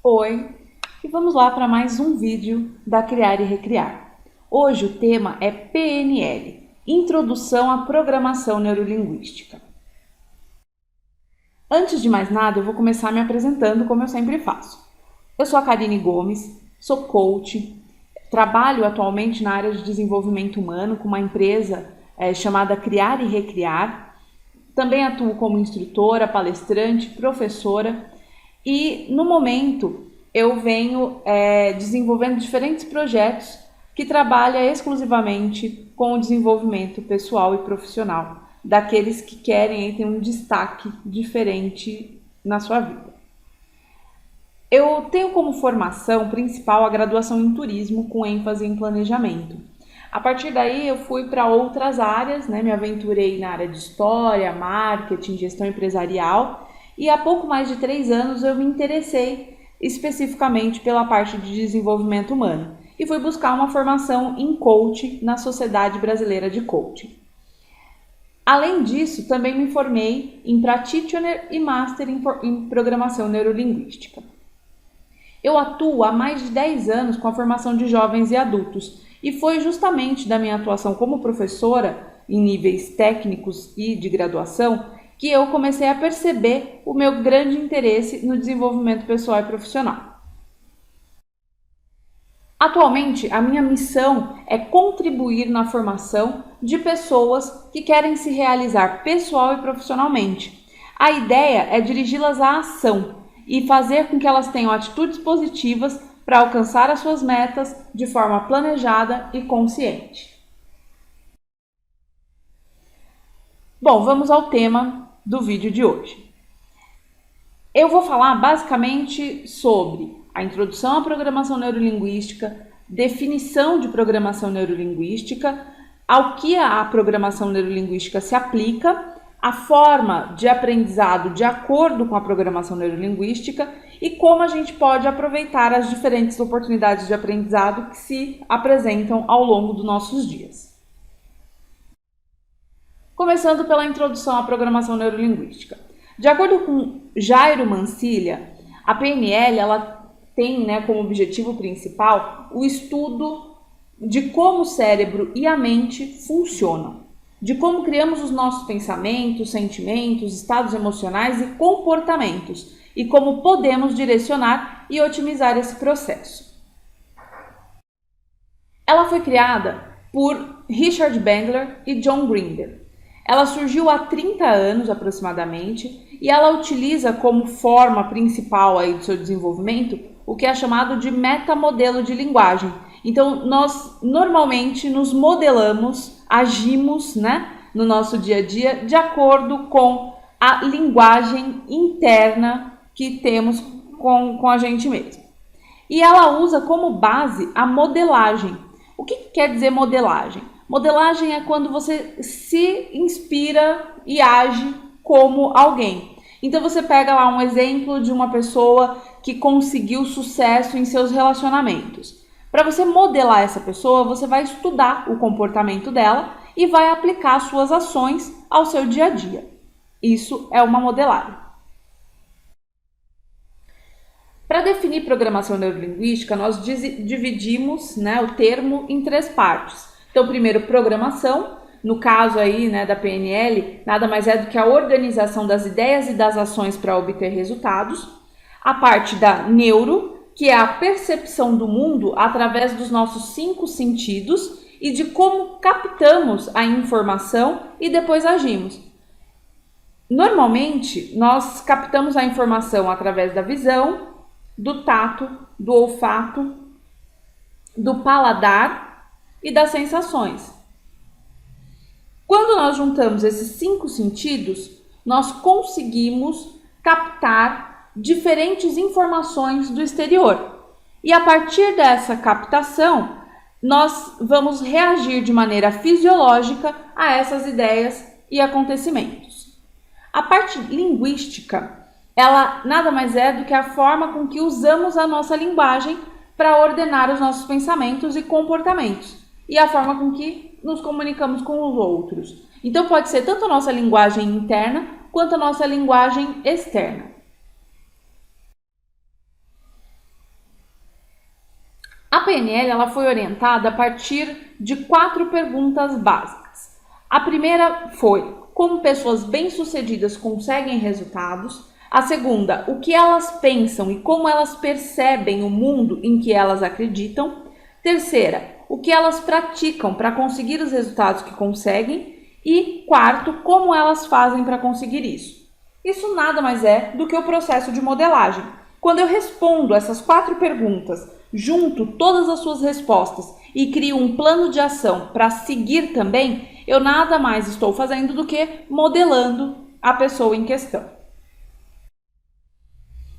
Oi, e vamos lá para mais um vídeo da Criar e Recriar. Hoje o tema é PNL, Introdução à Programação Neurolinguística. Antes de mais nada, eu vou começar me apresentando como eu sempre faço. Eu sou a Karine Gomes, sou coach, trabalho atualmente na área de desenvolvimento humano com uma empresa chamada Criar e Recriar. Também atuo como instrutora, palestrante, professora. E no momento eu venho desenvolvendo diferentes projetos que trabalham exclusivamente com o desenvolvimento pessoal e profissional daqueles que querem ter um destaque diferente na sua vida. Eu tenho como formação principal a graduação em turismo com ênfase em planejamento. A partir daí eu fui para outras áreas, me aventurei na área de história, marketing, gestão empresarial. E há pouco mais de 3 anos eu me interessei especificamente pela parte de desenvolvimento humano e fui buscar uma formação em coaching na Sociedade Brasileira de Coaching. Além disso, também me formei em Practitioner e Master em Programação Neurolinguística. Eu atuo há mais de 10 anos com a formação de jovens e adultos e foi justamente da minha atuação como professora em níveis técnicos e de graduação que eu comecei a perceber o meu grande interesse no desenvolvimento pessoal e profissional. Atualmente, a minha missão é contribuir na formação de pessoas que querem se realizar pessoal e profissionalmente. A ideia é dirigi-las à ação e fazer com que elas tenham atitudes positivas para alcançar as suas metas de forma planejada e consciente. Bom, vamos ao tema do vídeo de hoje. Eu vou falar basicamente sobre a introdução à programação neurolinguística, definição de programação neurolinguística, ao que a programação neurolinguística se aplica, a forma de aprendizado de acordo com a programação neurolinguística e como a gente pode aproveitar as diferentes oportunidades de aprendizado que se apresentam ao longo dos nossos dias. Começando pela introdução à programação neurolinguística. De acordo com Jairo Mancilha, a PNL ela tem como objetivo principal o estudo de como o cérebro e a mente funcionam, de como criamos os nossos pensamentos, sentimentos, estados emocionais e comportamentos, e como podemos direcionar e otimizar esse processo. Ela foi criada por Richard Bandler e John Grinder. Ela surgiu há 30 anos aproximadamente e ela utiliza como forma principal do seu desenvolvimento o que é chamado de metamodelo de linguagem. Então, nós normalmente nos modelamos, agimos no nosso dia a dia de acordo com a linguagem interna que temos com a gente mesmo. E ela usa como base a modelagem. O que quer dizer modelagem? Modelagem é quando você se inspira e age como alguém. Então você pega lá um exemplo de uma pessoa que conseguiu sucesso em seus relacionamentos. Para você modelar essa pessoa, você vai estudar o comportamento dela e vai aplicar suas ações ao seu dia a dia. Isso é uma modelagem. Para definir programação neurolinguística, nós dividimos o termo em 3 partes. Então, primeiro, programação, no caso aí da PNL, nada mais é do que a organização das ideias e das ações para obter resultados. A parte da neuro, que é a percepção do mundo através dos nossos 5 sentidos e de como captamos a informação e depois agimos. Normalmente, nós captamos a informação através da visão, do tato, do olfato, do paladar e das sensações. Quando nós juntamos esses 5 sentidos, nós conseguimos captar diferentes informações do exterior. E a partir dessa captação, nós vamos reagir de maneira fisiológica a essas ideias e acontecimentos. A parte linguística, ela nada mais é do que a forma com que usamos a nossa linguagem para ordenar os nossos pensamentos e comportamentos e a forma com que nos comunicamos com os outros. Então pode ser tanto a nossa linguagem interna quanto a nossa linguagem externa. PNL ela foi orientada a partir de 4 perguntas básicas. A primeira foi: como pessoas bem-sucedidas conseguem resultados? A segunda: o que elas pensam e como elas percebem o mundo em que elas acreditam? Terceira: o que elas praticam para conseguir os resultados que conseguem? E quarto: como elas fazem para conseguir isso? Isso nada mais é do que o processo de modelagem. Quando eu respondo essas 4 perguntas, junto todas as suas respostas e crio um plano de ação para seguir também, eu nada mais estou fazendo do que modelando a pessoa em questão.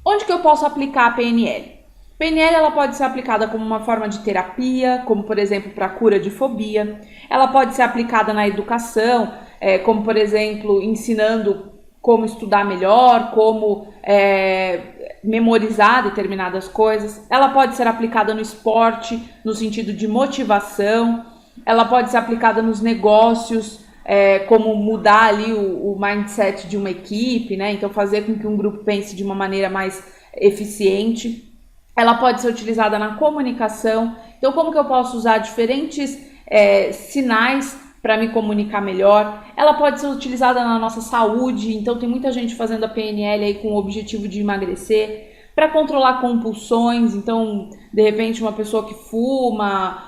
Onde que eu posso aplicar a PNL? PNL ela pode ser aplicada como uma forma de terapia, como por exemplo para cura de fobia. Ela pode ser aplicada na educação, como por exemplo ensinando como estudar melhor, como memorizar determinadas coisas. Ela pode ser aplicada no esporte, no sentido de motivação. Ela pode ser aplicada nos negócios, como mudar ali o mindset de uma equipe, né? Então fazer com que um grupo pense de uma maneira mais eficiente. Ela pode ser utilizada na comunicação. Então como que eu posso usar diferentes sinais para me comunicar melhor? Ela pode ser utilizada na nossa saúde, então tem muita gente fazendo a PNL aí com o objetivo de emagrecer, para controlar compulsões, então de repente uma pessoa que fuma,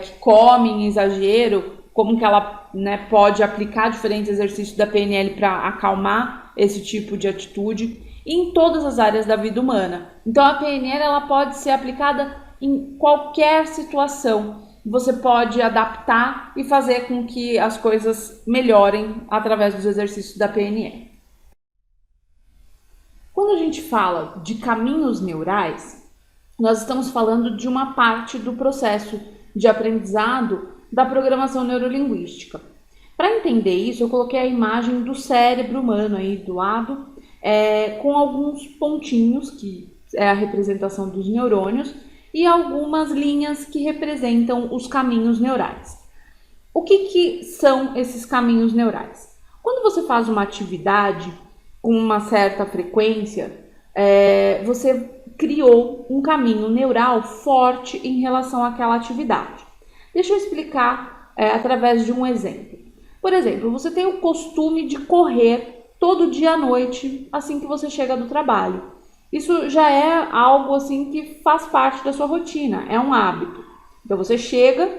que come em exagero, como que ela, né, pode aplicar diferentes exercícios da PNL para acalmar esse tipo de atitude, em todas as áreas da vida humana. Então a PNL ela pode ser aplicada em qualquer situação. Você pode adaptar e fazer com que as coisas melhorem através dos exercícios da PNL. Quando a gente fala de caminhos neurais, nós estamos falando de uma parte do processo de aprendizado da programação neurolinguística. Para entender isso, eu coloquei a imagem do cérebro humano aí do lado, com alguns pontinhos, que é a representação dos neurônios, e algumas linhas que representam os caminhos neurais. O que são esses caminhos neurais? Quando você faz uma atividade com uma certa frequência, você criou um caminho neural forte em relação àquela atividade. Deixa eu explicar através de um exemplo. Por exemplo, você tem o costume de correr todo dia à noite assim que você chega do trabalho. Isso já é algo assim que faz parte da sua rotina, é um hábito. Então você chega,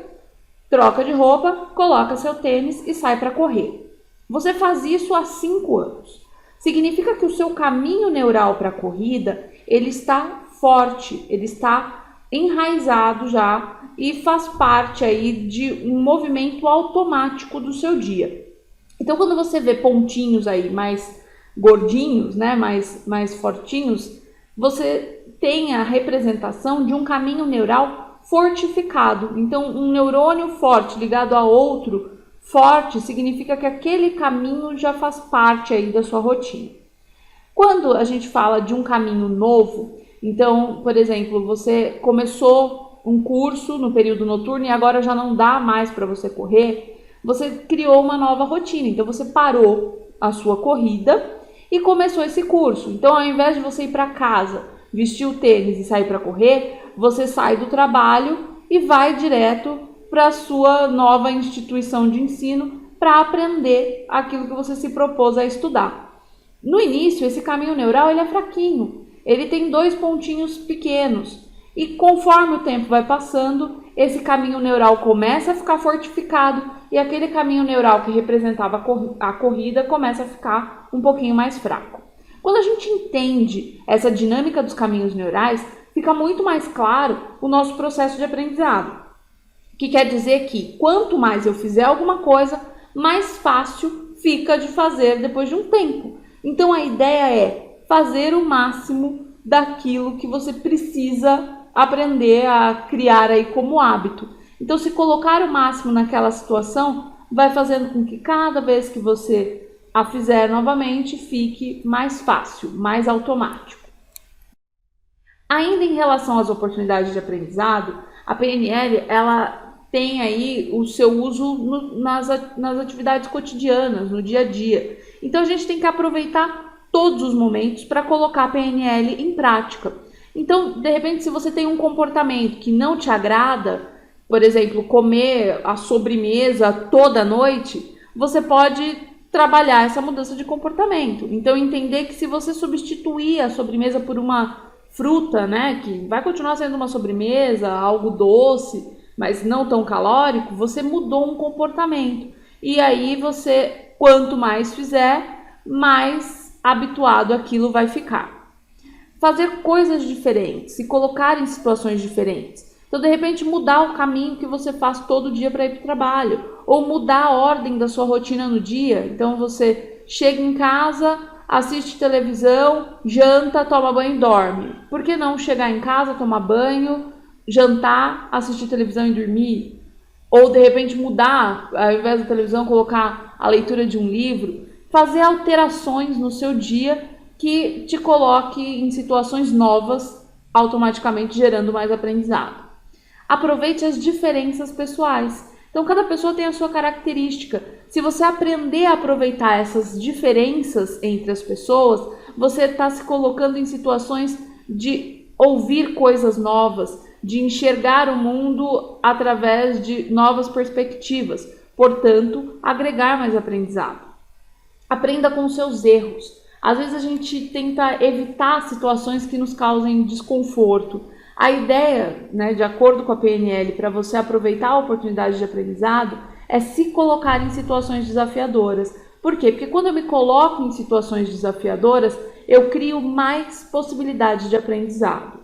troca de roupa, coloca seu tênis e sai para correr. Você faz isso há 5 anos. Significa que o seu caminho neural para a corrida, ele está forte, ele está enraizado já e faz parte aí de um movimento automático do seu dia. Então quando você vê pontinhos aí mais gordinhos, né, mais fortinhos, você tem a representação de um caminho neural fortificado. Então um neurônio forte ligado a outro forte significa que aquele caminho já faz parte aí da sua rotina. Quando a gente fala de um caminho novo, então, por exemplo, você começou um curso no período noturno e agora já não dá mais para você correr, você criou uma nova rotina. Então você parou a sua corrida e começou esse curso. Então, ao invés de você ir para casa, vestir o tênis e sair para correr, você sai do trabalho e vai direto para a sua nova instituição de ensino para aprender aquilo que você se propôs a estudar. No início, esse caminho neural ele é fraquinho, ele tem 2 pontinhos pequenos e conforme o tempo vai passando, esse caminho neural começa a ficar fortificado e aquele caminho neural que representava a corrida começa a ficar um pouquinho mais fraco. Quando a gente entende essa dinâmica dos caminhos neurais, fica muito mais claro o nosso processo de aprendizado. Que quer dizer que quanto mais eu fizer alguma coisa, mais fácil fica de fazer depois de um tempo. Então a ideia é fazer o máximo daquilo que você precisa aprender a criar aí como hábito. Então se colocar o máximo naquela situação, vai fazendo com que cada vez que você a fizer novamente, fique mais fácil, mais automático. Ainda em relação às oportunidades de aprendizado, a PNL ela tem aí o seu uso nas atividades cotidianas, no dia a dia. Então a gente tem que aproveitar todos os momentos para colocar a PNL em prática. Então, de repente, se você tem um comportamento que não te agrada, por exemplo, comer a sobremesa toda noite, você pode trabalhar essa mudança de comportamento. Então, entender que se você substituir a sobremesa por uma fruta, né, que vai continuar sendo uma sobremesa, algo doce, mas não tão calórico, você mudou um comportamento. E aí você, quanto mais fizer, mais habituado aquilo vai ficar. Fazer coisas diferentes, se colocar em situações diferentes. Então, de repente, mudar o caminho que você faz todo dia para ir para o trabalho, ou mudar a ordem da sua rotina no dia. Então, você chega em casa, assiste televisão, janta, toma banho e dorme. Por que não chegar em casa, tomar banho, jantar, assistir televisão e dormir? Ou, de repente, mudar, ao invés da televisão, colocar a leitura de um livro. Fazer alterações no seu dia que te coloque em situações novas, automaticamente gerando mais aprendizado. Aproveite as diferenças pessoais. Então, cada pessoa tem a sua característica. Se você aprender a aproveitar essas diferenças entre as pessoas, você está se colocando em situações de ouvir coisas novas, de enxergar o mundo através de novas perspectivas. Portanto, agregar mais aprendizado. Aprenda com os seus erros. Às vezes a gente tenta evitar situações que nos causem desconforto. A ideia, né, de acordo com a PNL, para você aproveitar a oportunidade de aprendizado, é se colocar em situações desafiadoras. Por quê? Porque quando eu me coloco em situações desafiadoras, eu crio mais possibilidades de aprendizado.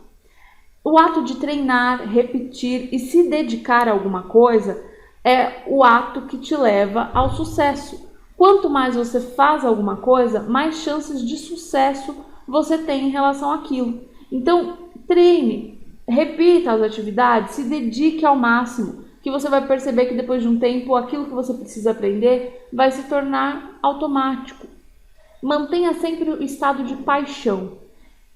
O ato de treinar, repetir e se dedicar a alguma coisa é o ato que te leva ao sucesso. Quanto mais você faz alguma coisa, mais chances de sucesso você tem em relação àquilo. Então, treine, repita as atividades, se dedique ao máximo, que você vai perceber que depois de um tempo, aquilo que você precisa aprender vai se tornar automático. Mantenha sempre o estado de paixão.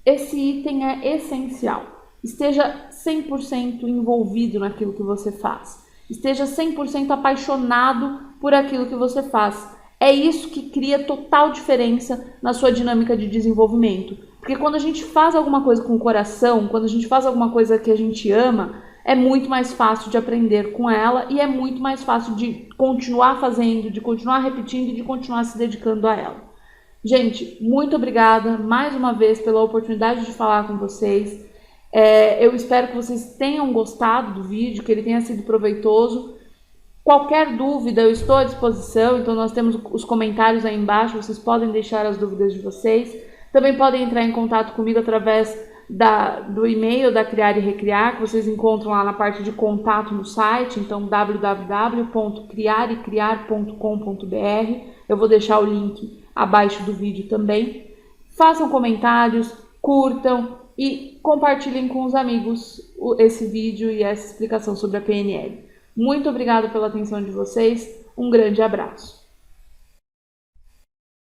Esse item é essencial. Esteja 100% envolvido naquilo que você faz. Esteja 100% apaixonado por aquilo que você faz. É isso que cria total diferença na sua dinâmica de desenvolvimento. Porque quando a gente faz alguma coisa com o coração, quando a gente faz alguma coisa que a gente ama, é muito mais fácil de aprender com ela e é muito mais fácil de continuar fazendo, de continuar repetindo e de continuar se dedicando a ela. Gente, muito obrigada mais uma vez pela oportunidade de falar com vocês. Eu espero que vocês tenham gostado do vídeo, que ele tenha sido proveitoso. Qualquer dúvida, eu estou à disposição, então nós temos os comentários aí embaixo, vocês podem deixar as dúvidas de vocês. Também podem entrar em contato comigo através do e-mail da Criar e Recriar, que vocês encontram lá na parte de contato no site, então www.criarecriar.com.br. Eu vou deixar o link abaixo do vídeo também. Façam comentários, curtam e compartilhem com os amigos esse vídeo e essa explicação sobre a PNL. Muito obrigada pela atenção de vocês, um grande abraço.